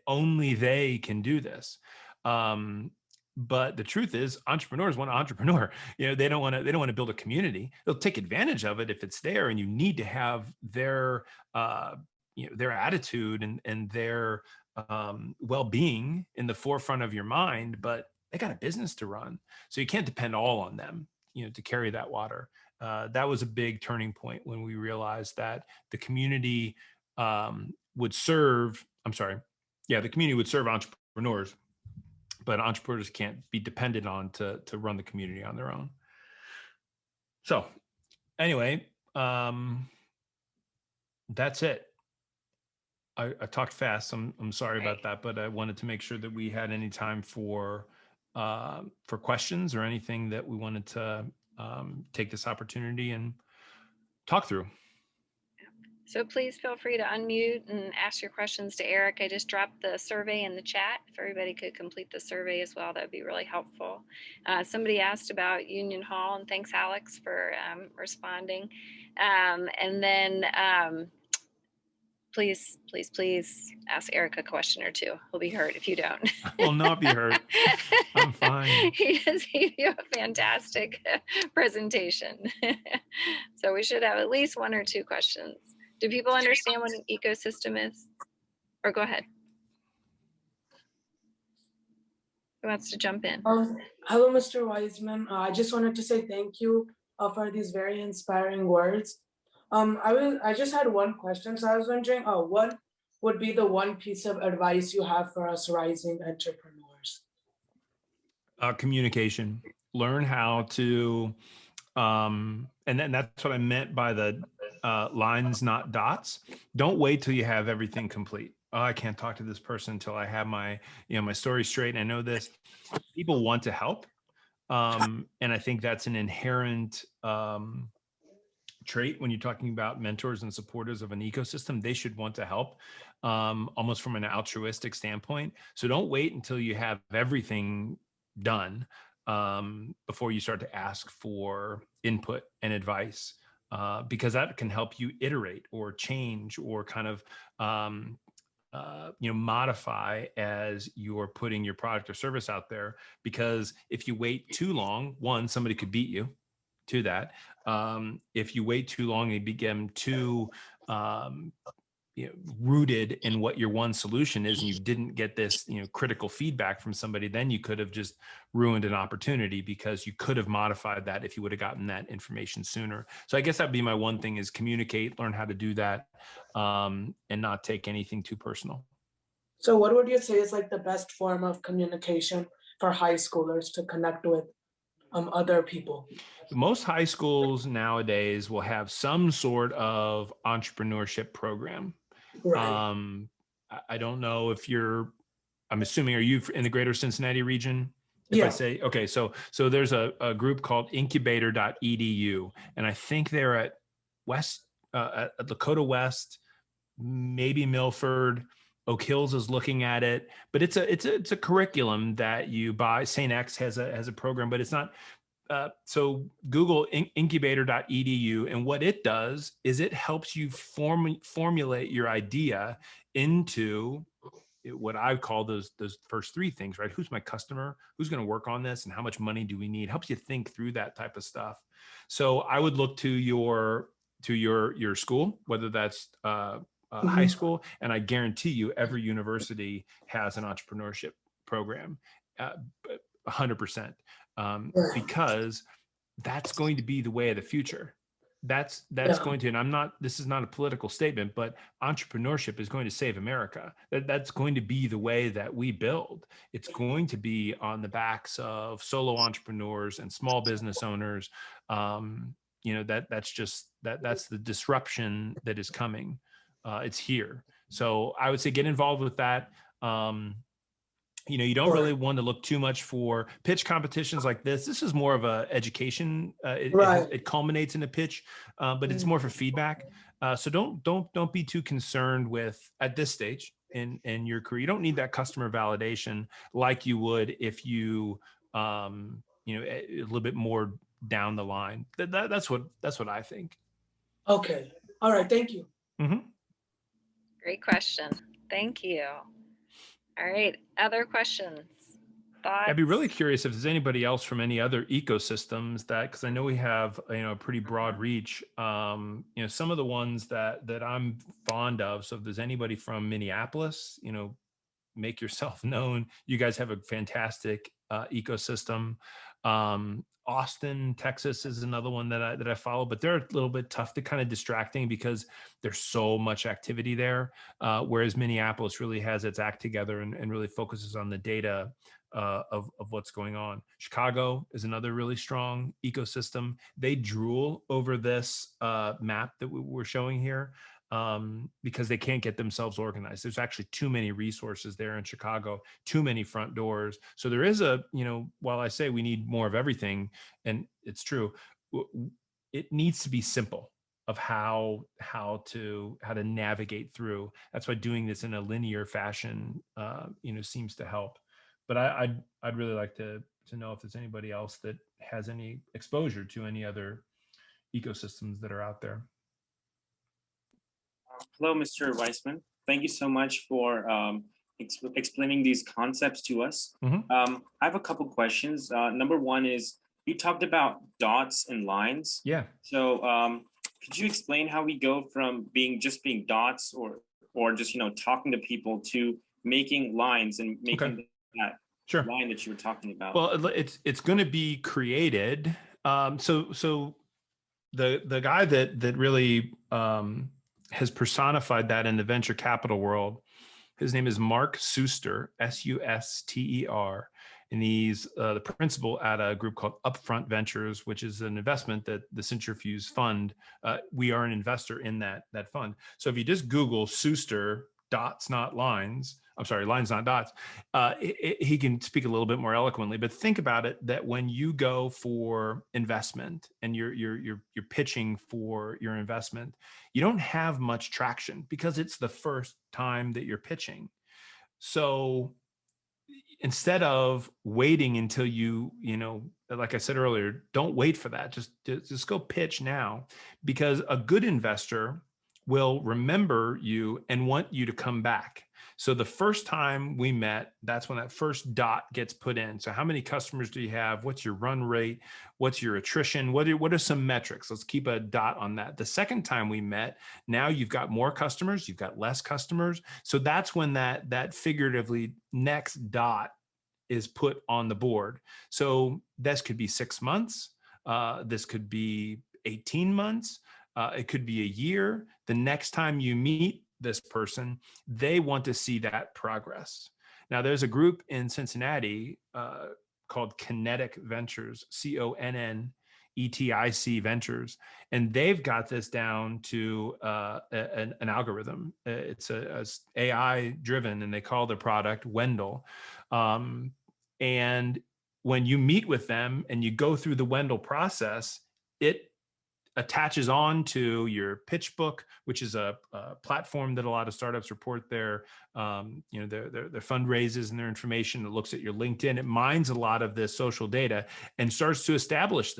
S2: only they can do this. But the truth is, entrepreneurs want to entrepreneur. They don't want to build a community. They'll take advantage of it if it's there, and you need to have their their attitude and their well-being in the forefront of your mind, but they got a business to run, so you can't depend all on them, to carry that water. That was a big turning point when we realized that the community would serve. The community would serve entrepreneurs, but entrepreneurs can't be dependent on to run the community on their own. So, anyway, that's it. I talked fast. I'm sorry about that, but I wanted to make sure that we had any time for questions or anything that we wanted to take this opportunity and talk through.
S1: So please feel free to unmute and ask your questions to Eric. I just dropped the survey in the chat. If everybody could complete the survey as well, that would be really helpful. Somebody asked about Union Hall, and thanks, Alex, for responding. And then please ask Eric a question or two. He'll be hurt if you don't.
S2: I will not be hurt. I'm fine.
S1: He just gave you a fantastic presentation. So we should have at least one or two questions. Do people understand what an ecosystem is? Or go ahead. Who wants to jump in?
S3: Hello, Mr. Wiseman. I just wanted to say thank you for these very inspiring words. I just had one question. So I was wondering, what would be the one piece of advice you have for us rising entrepreneurs?
S2: Communication. Learn how to, and then that's what I meant by the lines, not dots. Don't wait till you have everything complete. Oh, I can't talk to this person until I have my, my story straight. And I know this. People want to help. And I think that's an inherent trait when you're talking about mentors and supporters of an ecosystem. They should want to help, almost from an altruistic standpoint. So don't wait until you have everything done before you start to ask for input and advice, because that can help you iterate or change or kind of modify as you're putting your product or service out there. Because if you wait too long, one, somebody could beat you to that. If you wait too long and you become too rooted in what your one solution is, and you didn't get this critical feedback from somebody, then you could have just ruined an opportunity, because you could have modified that if you would have gotten that information sooner. So I guess that'd be my one thing, is communicate, learn how to do that, and not take anything too personal.
S3: So what would you say is like the best form of communication for high schoolers to connect with other people?
S2: Most high schools nowadays will have some sort of entrepreneurship program.
S3: Right.
S2: I don't know if I'm assuming, are you in the greater Cincinnati region? If I say, okay, so there's a group called Incubator.edu, and I think they're at Lakota West, maybe Milford. Oak Hills is looking at it, but it's a curriculum that you buy. St. X has a program, but it's not. So Google Incubator.edu, and what it does is it helps you formulate your idea into what I call those first three things, right? Who's my customer? Who's going to work on this? And how much money do we need? Helps you think through that type of stuff. So I would look to your school, whether that's high school, and I guarantee you every university has an entrepreneurship program, 100%, because that's going to be the way of the future. That's going to, and this is not a political statement, but entrepreneurship is going to save America. That's going to be the way that we build. It's going to be on the backs of solo entrepreneurs and small business owners. That's the disruption that is coming. It's here. So I would say get involved with that. You don't really want to look too much for pitch competitions like this. This is more of a education. It culminates in a pitch, but it's more for feedback. So don't be too concerned with, at this stage in your career. You don't need that customer validation like you would if you a little bit more down the line. That's what I think.
S3: Okay. All right. Thank you.
S2: Mm-hmm.
S1: Great question. Thank you. All right. Other questions? Thoughts?
S2: I'd be really curious if there's anybody else from any other ecosystems because I know we have a pretty broad reach. Some of the ones that I'm fond of. So if there's anybody from Minneapolis, make yourself known. You guys have a fantastic ecosystem. Austin, Texas is another one that I follow, but they're a little bit tough. They're kind of distracting because there's so much activity there. Whereas Minneapolis really has its act together and really focuses on the data of what's going on. Chicago is another really strong ecosystem. They drool over this map that we're showing here because they can't get themselves organized. There's actually too many resources there in Chicago, too many front doors. So there is while I say we need more of everything, and it's true, it needs to be simple. how to navigate through. That's why doing this in a linear fashion, seems to help. But I'd really like to know if there's anybody else that has any exposure to any other ecosystems that are out there.
S4: Hello, Mr. Weissman. Thank you so much for explaining these concepts to us. I have a couple questions. Number one is, you talked about dots and lines.
S2: Yeah.
S4: So could you explain how we go from being dots or just talking to people to making lines and making that line that you were talking about?
S2: Well, it's going to be created. So the guy that really has personified that in the venture capital world, his name is Mark Suster, Suster, and he's the principal at a group called Upfront Ventures, which is an investment that the Centrifuge Fund, we are an investor in that fund. So if you just Google Suster, dots not lines, I'm sorry, lines not dots, he can speak a little bit more eloquently. But think about it, that when you go for investment and you're pitching for your investment, you don't have much traction because it's the first time that you're pitching. So instead of waiting until like I said earlier, don't wait for that. Just go pitch now, because a good investor will remember you and want you to come back. So the first time we met, that's when that first dot gets put in. So how many customers do you have? What's your run rate? What's your attrition? What are some metrics? Let's keep a dot on that. The second time we met, now you've got more customers, you've got less customers. So that's when that figuratively next dot is put on the board. So this could be 6 months. This could be 18 months. It could be a year. The next time you meet this person, they want to see that progress. Now, there's a group in Cincinnati called Kinetic Ventures, CONNETIC Ventures, and they've got this down to an algorithm. It's a AI driven, and they call the product Wendell. And when you meet with them and you go through the Wendell process, it attaches on to your pitch book, which is a platform that a lot of startups report their fundraisers and their information. It looks at your LinkedIn. It mines a lot of this social data and starts to establish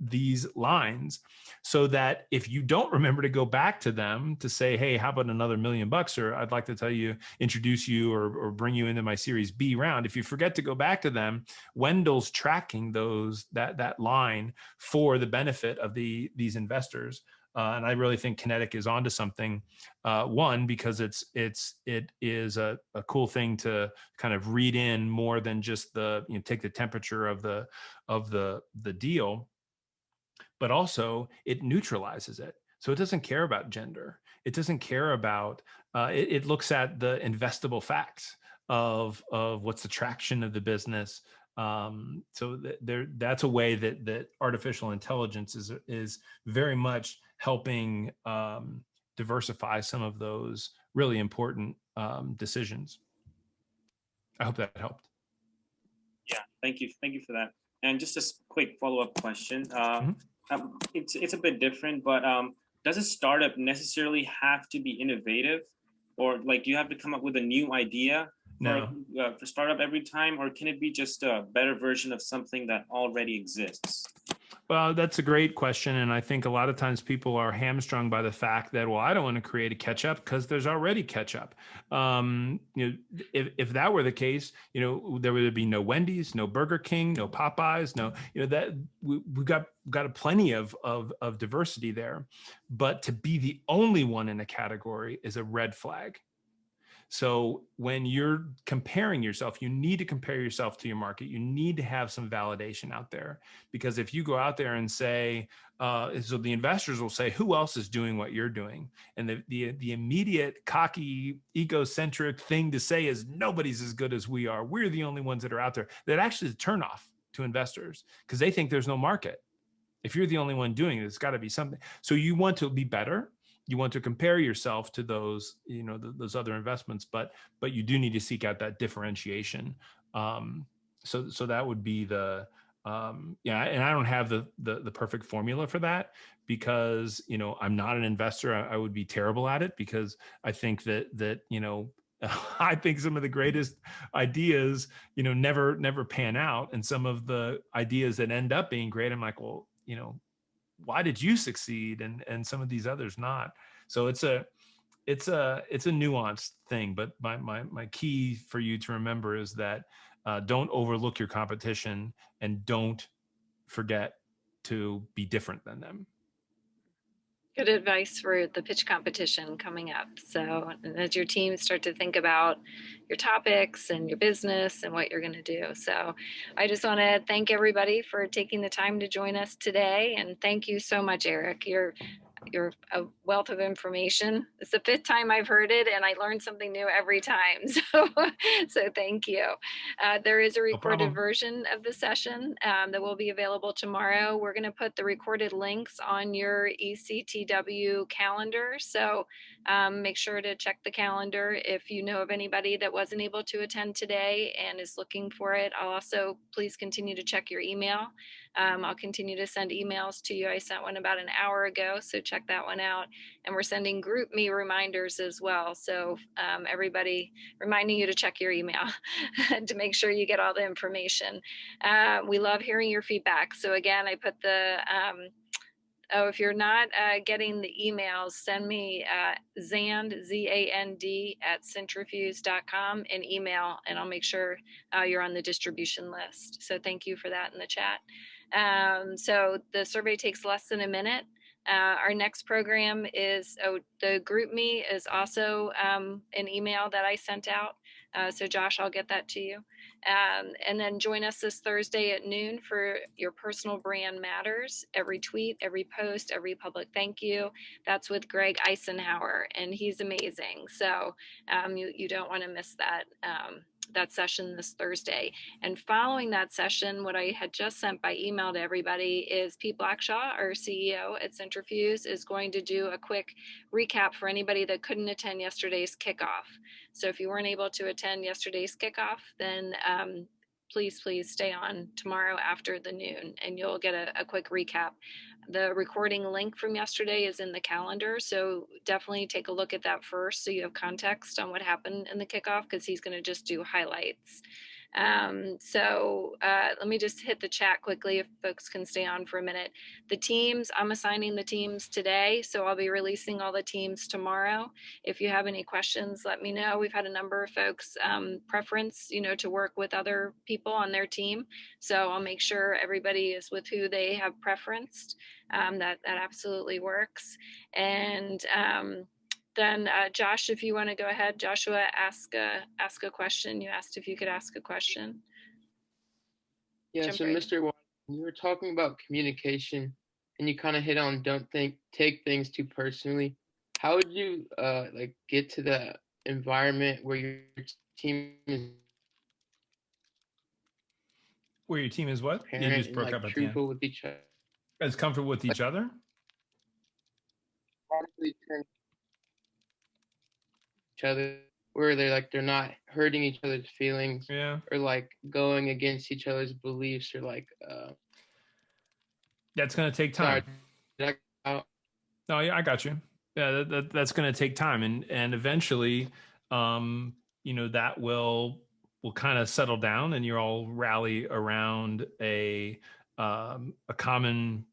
S2: these lines, so that if you don't remember to go back to them to say, hey, how about another $1 million, or I'd like to introduce you or bring you into my Series B round. If you forget to go back to them, Wendell's tracking that line for the benefit of these investors. And I really think Kinetic is onto something. One, because it is a cool thing to kind of read in more than just take the temperature of the deal, but also it neutralizes it. So it doesn't care about gender. It doesn't care about. It looks at the investable facts of what's the traction of the business. So that's a way that artificial intelligence is very much helping diversify some of those really important decisions. I hope that helped.
S4: Yeah, thank you for that. And just a quick follow-up question. It's a bit different, but does a startup necessarily have to be innovative, or like do you have to come up with a new idea for startup every time, or can it be just a better version of something that already exists?
S2: Well, that's a great question. And I think a lot of times people are hamstrung by the fact that, well, I don't want to create a catch-up because there's already catch-up. If that were the case, there would be no Wendy's, no Burger King, no Popeyes, that we've got plenty of diversity there. But to be the only one in a category is a red flag. So when you're comparing yourself, you need to compare yourself to your market. You need to have some validation out there, because if you go out there and say, so the investors will say, who else is doing what you're doing? And the immediate cocky, egocentric thing to say is nobody's as good as we are. We're the only ones that are out there. That actually is a turnoff to investors, because they think there's no market. If you're the only one doing it, it's got to be something. So you want to be better. You want to compare yourself to those, those other investments, but you do need to seek out that differentiation. So that would be the yeah, and I don't have the perfect formula for that because, I'm not an investor. I would be terrible at it because I think that I think some of the greatest ideas, never pan out. And some of the ideas that end up being great, I'm like, well, why did you succeed? And some of these others not. So it's a nuanced thing, but my key for you to remember is that don't overlook your competition and don't forget to be different than them.
S1: Good advice for the pitch competition coming up. So as your team start to think about your topics and your business and what you're going to do. So I just want to thank everybody for taking the time to join us today. And thank you so much, Eric. You're a wealth of information. It's the fifth time I've heard it, and I learned something new every time. So thank you. There is a recorded version of the session that will be available tomorrow. We're going to put the recorded links on your ECTW calendar. So make sure to check the calendar if you know of anybody that wasn't able to attend today and is looking for it. I'll also please continue to check your email. I'll continue to send emails to you. I sent one about an hour ago, so check that one out. And we're sending GroupMe reminders as well. So everybody reminding you to check your email to make sure you get all the information. We love hearing your feedback. So again, I put the if you're not getting the emails, send me Zand, Z-A-N-D, @centrifuge.com an email, and I'll make sure you're on the distribution list. So thank you for that in the chat. So the survey takes less than a minute. Our next program is, the GroupMe is also an email that I sent out. So Josh, I'll get that to you. And then join us this Thursday at noon for Your Personal Brand Matters. Every tweet, every post, every public thank you. That's with Greg Eisenhower, and he's amazing. So you don't want to miss that session this Thursday. And following that session, what I had just sent by email to everybody is Pete Blackshaw, our CEO at Centrifuge, is going to do a quick recap for anybody that couldn't attend yesterday's kickoff. So if you weren't able to attend yesterday's kickoff, then please stay on tomorrow after the noon and you'll get a quick recap. The recording link from yesterday is in the calendar, so definitely take a look at that first so you have context on what happened in the kickoff, because he's going to just do highlights. Let me just hit the chat quickly if folks can stay on for a minute. The teams, I'm assigning the teams today, so I'll be releasing all the teams tomorrow. If you have any questions, let me know. We've had a number of folks preference, to work with other people on their team. So I'll make sure everybody is with who they have preferenced. That absolutely works. And then Josh, if you want to go ahead, Joshua, ask a question. You asked if you could ask a question.
S5: Yeah, so Mr. Watson, you were talking about communication and you kind of hit on take things too personally. How would you get to the environment where your team is
S2: what? You just broke up at the end.
S5: With each other.
S2: As comfortable with each other?
S5: Each other, where they're not hurting each other's feelings, or going against each other's beliefs, or
S2: that's going to take time.
S5: Sorry,
S2: no, I got you. Yeah, that's going to take time, and eventually, that will kind of settle down, and you all rally around a common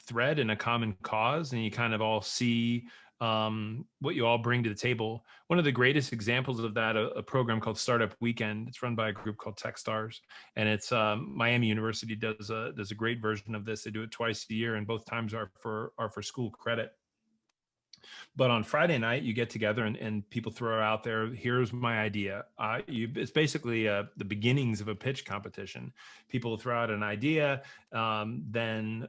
S2: thread and a common cause, and you kind of all see what you all bring to the table. One of the greatest examples of that, a program called Startup Weekend. It's run by a group called Techstars, and it's Miami University does a great version of this. They do it twice a year, and both times are for school credit. But on Friday night, you get together and people throw out there, here's my idea. It's basically the beginnings of a pitch competition. People throw out an idea, then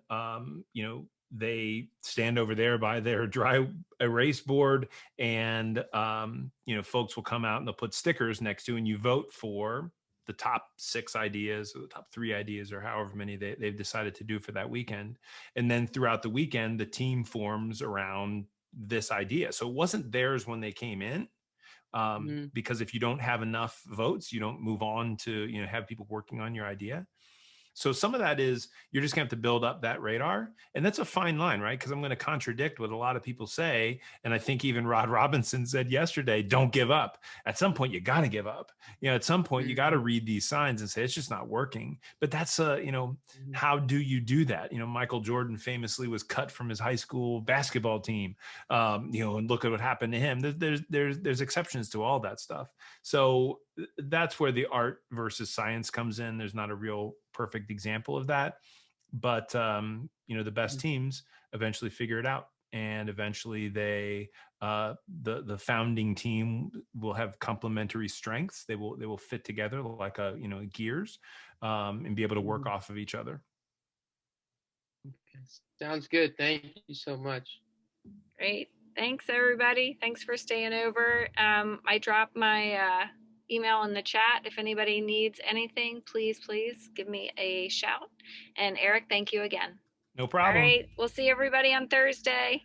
S2: they stand over there by their dry erase board, and folks will come out and they'll put stickers next to, and you vote for the top 6 ideas or the top 3 ideas, or however many they've decided to do for that weekend. And then throughout the weekend, the team forms around this idea. So it wasn't theirs when they came in, because if you don't have enough votes, you don't move on to have people working on your idea. So some of that is you're just going to have to build up that radar. And that's a fine line, right? Because I'm going to contradict what a lot of people say. And I think even Rod Robinson said yesterday, don't give up. At some point, you got to give up. At some point, you got to read these signs and say, it's just not working. But that's, how do you do that? Michael Jordan famously was cut from his high school basketball team, and look at what happened to him. There's exceptions to all that stuff. So that's where the art versus science comes in. There's not a real perfect example of that, but the best teams eventually figure it out, and eventually they the founding team will have complementary strengths. They will fit together like gears, and be able to work off of each other.
S5: Okay. Sounds good. Thank you so much.
S1: Great. Thanks, everybody. Thanks for staying over. I dropped my email in the chat. If anybody needs anything, please give me a shout. And Eric, thank you again.
S2: No problem.
S1: All right. We'll see everybody on Thursday.